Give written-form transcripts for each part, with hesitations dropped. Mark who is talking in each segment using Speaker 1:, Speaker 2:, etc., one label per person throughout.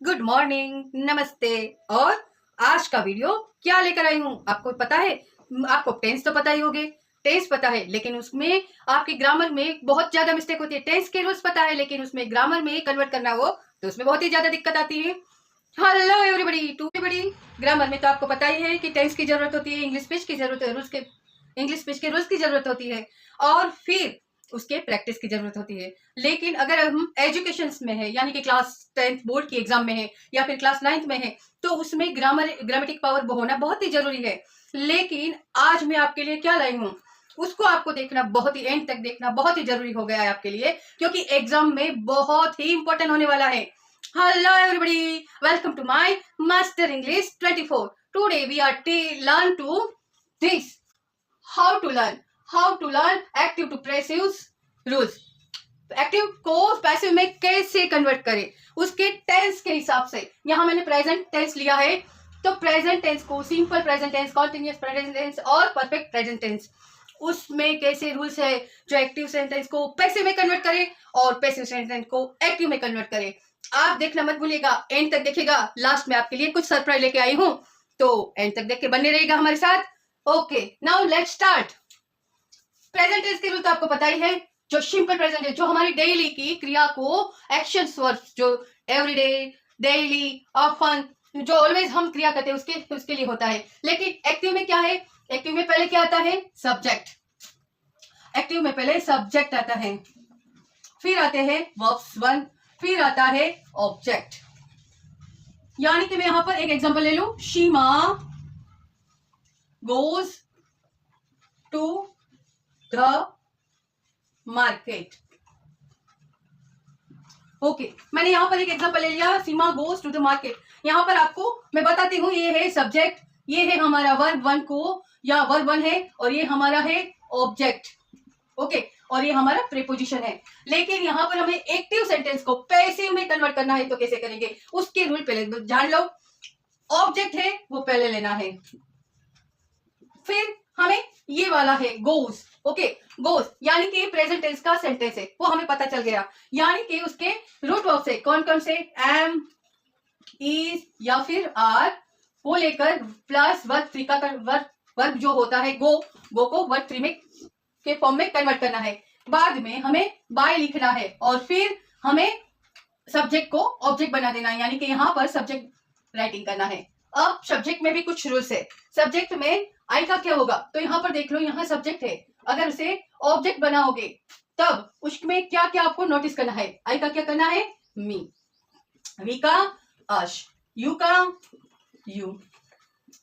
Speaker 1: Good morning, नमस्ते। और आज का वीडियो क्या लेकर आई हूँ आपको पता है? आपको टेंस तो पता ही होगे, टेंस पता है, लेकिन उसमें आपकी ग्रामर में बहुत ज्यादा मिस्टेक होती है। टेंस के रूल्स पता है, लेकिन उसमें ग्रामर में कन्वर्ट करना हो तो उसमें बहुत ही ज्यादा दिक्कत आती है। Hello everybody, to everybody. Grammar में तो आपको पता ही है कि टेंस की जरूरत होती है, इंग्लिश स्पीच की जरूरत है, रूल्स के इंग्लिश स्पीच के रूल्स की जरूरत होती है, और फिर उसके प्रैक्टिस की जरूरत होती है। लेकिन अगर हम एजुकेशन में है, यानी कि क्लास 10th बोर्ड की एग्जाम में है या फिर क्लास 9th में है, तो उसमें ग्रामेटिक पावर होना बहुत ही जरूरी है। लेकिन आज मैं आपके लिए क्या लाई हूँ, उसको आपको देखना, बहुत ही एंड तक देखना बहुत ही जरूरी हो गया है आपके लिए, क्योंकि एग्जाम में बहुत ही इंपॉर्टेंट होने वाला है। Hello everybody, welcome to my master English 24। Today we are learn to this how to learn active to passive rules। Active को पैसिव में कैसे कन्वर्ट करें, उसके टेंस के हिसाब से। यहाँ मैंने प्रेजेंट टेंस लिया है, तो प्रेजेंट टेंस को simple present tense, continuous present tense और परफेक्ट प्रेजेंट टेंस, उसमें कैसे रूल्स है जो एक्टिव सेंटेंस को पैसिव में कन्वर्ट करे और पैसिव सेंटेंस को एक्टिव में कन्वर्ट करे। आप देखना मत भूलिएगा, एंड तक देखिएगा। लास्ट में आपके लिए कुछ सरप्राइज लेके आई हूँ, तो एंड तक देख के बने रहेगा हमारे साथ। Okay, now let's start. Present tense के रूल तो आपको पता ही है, जो सिंपल प्रेजेंट है, जो हमारी डेली की क्रिया को एक्शन वर्ब, जो एवरीडे, डेली, ऑफन, जो ऑलवेज हम क्रिया करते हैं उसके लिए होता है। लेकिन एक्टिव में क्या है? एक्टिव में पहले क्या आता है? सब्जेक्ट। एक्टिव में पहले सब्जेक्ट आता है, फिर आते हैं वर्ब्स वन, फिर आता है ऑब्जेक्ट। यानी कि मैं यहां पर एक एग्जांपल ले लूं, Seema goes to the market. Okay, मैंने यहां पर एक एग्जांपल ले लिया, Seema goes to the market. यहां पर आपको मैं बताती हूँ, ये है सब्जेक्ट, ये है हमारा वर्ब वन को, या वर्ब वन है, और ये हमारा है ऑब्जेक्ट। ओके, और ये हमारा प्रीपोजिशन है। लेकिन यहां पर हमें एक्टिव सेंटेंस को पैसिव में कन्वर्ट करना है, तो कैसे करेंगे उसके रूल पहले जान लो। ऑब्जेक्ट है वो पहले लेना है, फिर हमें ये वाला है गोज। ओके, गोज यानी कि प्रेजेंट टेंस का सेंटेंस है, वो हमें पता चल गया। यानी कि उसके रूट वर्ब से कौन कौन से, एम, इज या फिर आर, वो लेकर प्लस वर्ब थ्री का वर्ब जो होता है गो को वर्ब थ्री में के फॉर्म में कन्वर्ट करना है। बाद में हमें बाय लिखना है, और फिर हमें सब्जेक्ट को ऑब्जेक्ट बना देना है, यानी कि यहाँ पर सब्जेक्ट राइटिंग करना है। अब सब्जेक्ट में भी कुछ रूल्स है। सब्जेक्ट में आई का क्या होगा, तो यहाँ पर देख लो, यहाँ सब्जेक्ट है, अगर उसे ऑब्जेक्ट बनाओगे तब उसमें क्या क्या आपको नोटिस करना है। आई का क्या करना है? मी, वी का अश, यू का यू,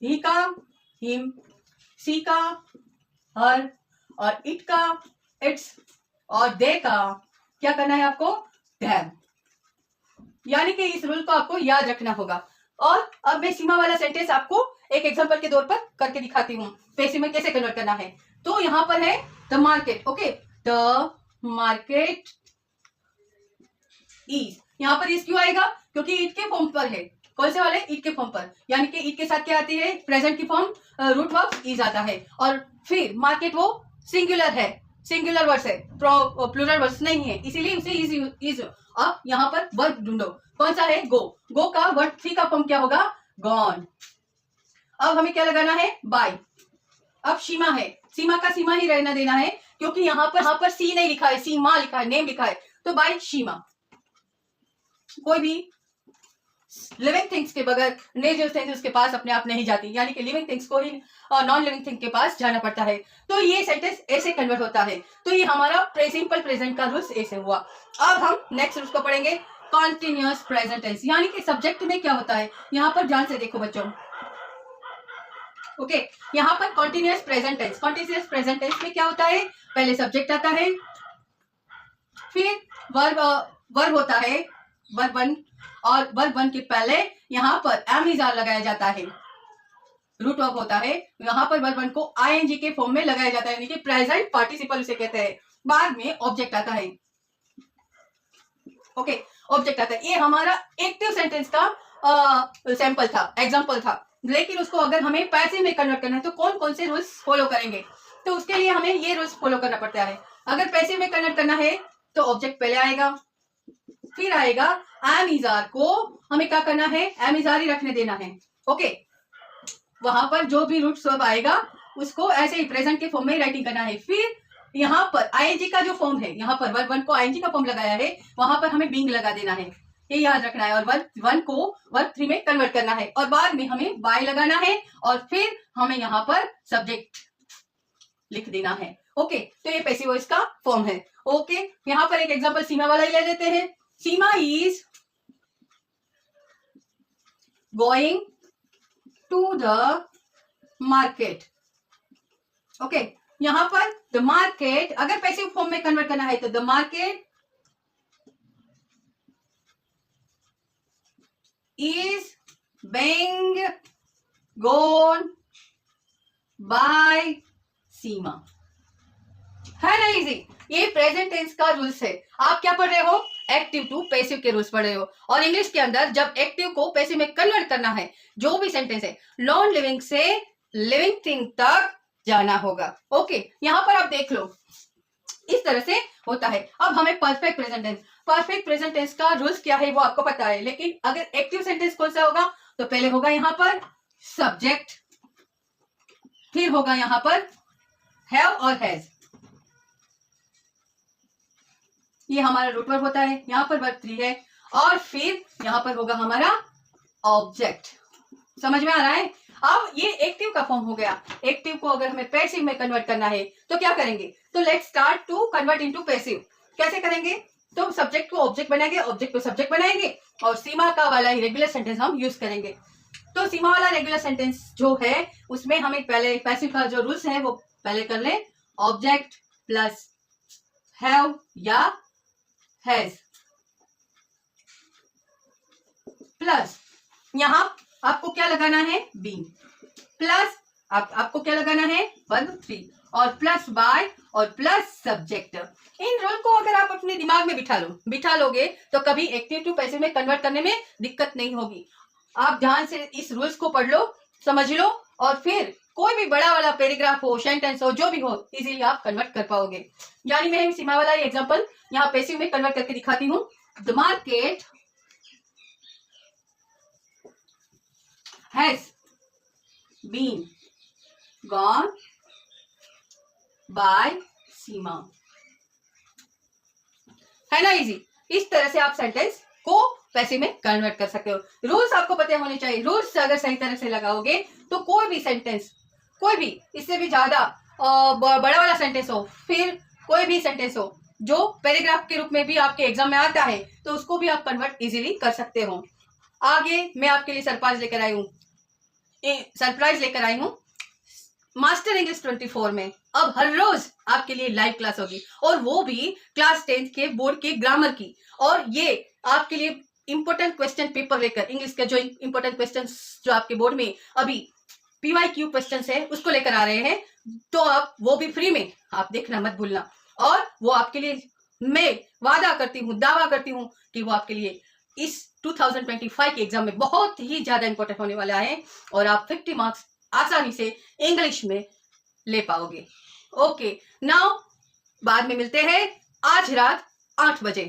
Speaker 1: ही का हिम, सी का हर, और इट का इट्स, और दे का क्या करना है आपको? देम। यानी कि इस रूल को आपको याद रखना होगा। और अब मैं सीमा वाला सेंटेंस आपको एक एग्जांपल के तौर पर करके दिखाती हूँ, पैसिव में कैसे कन्वर्ट करना है। तो यहाँ पर है the market. Okay, the market is, यहाँ पर इज क्यों आएगा? क्योंकि इट के फॉर्म पर है। कौन से वाले? इट के फॉर्म पर, यानी कि इट के साथ क्या आती है? प्रेजेंट की फॉर्म, रूट वर्ब इज आता है। और फिर मार्केट वो सिंगुलर है, सिंगुलर वर्ड्स है, प्लूरल वर्ड्स नहीं है, इसीलिए उसे इज। अब यहाँ पर वर्ब ढूंढो, कौन सा है? गो। गो का वर्ब थ्री का फॉर्म क्या होगा? गॉन। अब हमें क्या लगाना है? बाय। अब सीमा है, सीमा का सीमा ही रहना देना है, क्योंकि यहाँ पर सी नहीं लिखा है, सीमा लिखा है, नेम लिखा है, तो बाय सीमा। कोई भी लिविंग थिंग्स के बगैर नेचुरल थिंग्स उसके पास अपने आप नहीं जाती, यानी कि लिविंग थिंग्स को ही नॉन लिविंग थिंग के पास जाना पड़ता है। तो ये सेंटेंस ऐसे कन्वर्ट होता है। तो ये हमारा सिंपल प्रेजेंट का रूल्स ऐसे हुआ। अब हम नेक्स्ट रूल्स को पढ़ेंगे, कॉन्टिन्यूअस प्रेजेंट टेंस। यानी कि सब्जेक्ट में क्या होता है, यहाँ पर ध्यान से देखो बच्चों। ओके, यहाँ पर continuous present tense, continuous present tense में क्या होता है? पहले सब्जेक्ट आता है, फिर वर्ब होता है, वर्ब वन, और वर्ब वन के पहले यहाँ पर एम इज आर लगाया जाता है, रूट वर्ब होता है। यहाँ पर वर्ब वन को आईएनजी के फॉर्म में लगाया जाता है, यानी कि प्रेजेंट पार्टिसिपल उसे कहते हैं। बाद में ऑब्जेक्ट आता है। ओके, ऑब्जेक्ट आता है। ये हमारा एक्टिव सेंटेंस का सैंपल था, एग्जांपल था। लेकिन उसको अगर हमें पैसिव में कन्वर्ट करना है तो कौन कौन से रूल्स फॉलो करेंगे, तो उसके लिए हमें ये रूल्स फॉलो करना पड़ता है। अगर पैसिव में कन्वर्ट करना है तो ऑब्जेक्ट पहले आएगा, फिर आएगा एम इज आर को हमें क्या करना है, एम इज आर ही रखने देना है। ओके, वहां पर जो भी रूट सब आएगा उसको ऐसे ही प्रेजेंट के फॉर्म में राइटिंग करना है। फिर यहाँ पर आईएनजी का जो फॉर्म है, यहाँ पर वर्ब वन को आईएनजी का फॉर्म लगाया है, वहां पर हमें बीइंग लगा देना है, ये याद रखना है। और वर्ब वन को वर्ब थ्री में कन्वर्ट करना है और बाद में हमें बाय लगाना है और फिर हमें यहाँ पर सब्जेक्ट लिख देना है। ओके, तो ये पैसिव वॉइस का फॉर्म है। ओके, यहाँ पर एक एग्जांपल सीमा वाला ही ले लेते हैं। Seema is going to the market. Okay, यहां पर द मार्केट अगर पैसिव फॉर्म में कन्वर्ट करना है तो the market is being gone by Seema. है ना इजी? ये प्रेजेंट टेंस का रूल्स है। आप क्या पढ़ रहे हो, एक्टिव टू पैसिव के रूल्स पढ़ रहे हो। और इंग्लिश के अंदर जब एक्टिव को पैसिव में कन्वर्ट करना है, जो भी सेंटेंस है नॉन लिविंग से लिविंग थिंग तक जाना होगा। ओके, यहां पर आप देख लो इस तरह से होता है। अब हमें परफेक्ट प्रेजेंट टेंस का रूल्स क्या है वो आपको पता है, लेकिन अगर एक्टिव सेंटेंस कौन सा होगा तो पहले होगा यहां पर सब्जेक्ट, फिर होगा यहां पर हैव और हैज, ये हमारा रूट वर्ब होता है, यहां पर वर्ब थ्री है और फिर यहां पर होगा हमारा ऑब्जेक्ट। समझ में आ रहा है? अब ये एक्टिव का फॉर्म हो गया। एक्टिव को अगर हमें पैसिव में कन्वर्ट करना है तो क्या करेंगे, तो let's start to convert into passive. कैसे करेंगे, तो सब्जेक्ट को ऑब्जेक्ट बनाएंगे, ऑब्जेक्ट को सब्जेक्ट बनाएंगे और सीमा का वाला ही रेगुलर सेंटेंस हम यूज करेंगे। तो सीमा वाला रेगुलर सेंटेंस जो है उसमें हमें पहले पैसिव का जो रूल्स है वो पहले कर ले, ऑब्जेक्ट प्लस हैव या हैज प्लस यहां आपको क्या लगाना है, बीइंग, प्लस आपको क्या लगाना है, वर्ब थ्री, और प्लस बाय और प्लस सब्जेक्ट। इन रूल को अगर आप अपने दिमाग में बिठा लोगे तो कभी एक्टिव टू पैसिव में कन्वर्ट करने में दिक्कत नहीं होगी। आप ध्यान से इस रूल्स को पढ़ लो, समझ लो और फिर कोई भी बड़ा वाला पैराग्राफ हो, सेंटेंस हो, जो भी हो, इजीली आप कन्वर्ट कर पाओगे। यानी मैं सीमा वाला एग्जांपल यहाँ पैसिव में कन्वर्ट करके दिखाती हूँ। The market has been gone by Seema. है ना इजी? इस तरह से आप सेंटेंस को पैसिव में कन्वर्ट कर सकते हो। रूल्स आपको पता होने चाहिए। रूल्स अगर सही तरह से लगाओगे तो कोई भी सेंटेंस, कोई भी इससे भी ज्यादा बड़ा वाला सेंटेंस हो, फिर कोई भी सेंटेंस हो जो पैराग्राफ के रूप में भी आपके एग्जाम में आता है, तो उसको भी आप कन्वर्ट इजीली कर सकते हो। आगे मैं आपके लिए सरप्राइज लेकर आई हूँ मास्टर इंग्लिश 24 में। अब हर रोज आपके लिए लाइव क्लास होगी और वो भी क्लास 10th के बोर्ड के ग्रामर की। और ये आपके लिए इंपॉर्टेंट क्वेश्चन पेपर लेकर, इंग्लिश के जो इंपॉर्टेंट क्वेश्चन जो आपके बोर्ड में अभी PYQ क्वेश्चन है उसको लेकर आ रहे हैं, तो आप वो भी फ्री में आप देखना मत भूलना। और वो आपके लिए मैं दावा करती हूँ कि वो आपके लिए इस 2025 के एग्जाम में बहुत ही ज्यादा इंपॉर्टेंट होने वाला है और आप 50 मार्क्स आसानी से इंग्लिश में ले पाओगे। ओके, नाउ बाद में मिलते हैं आज रात 8 बजे।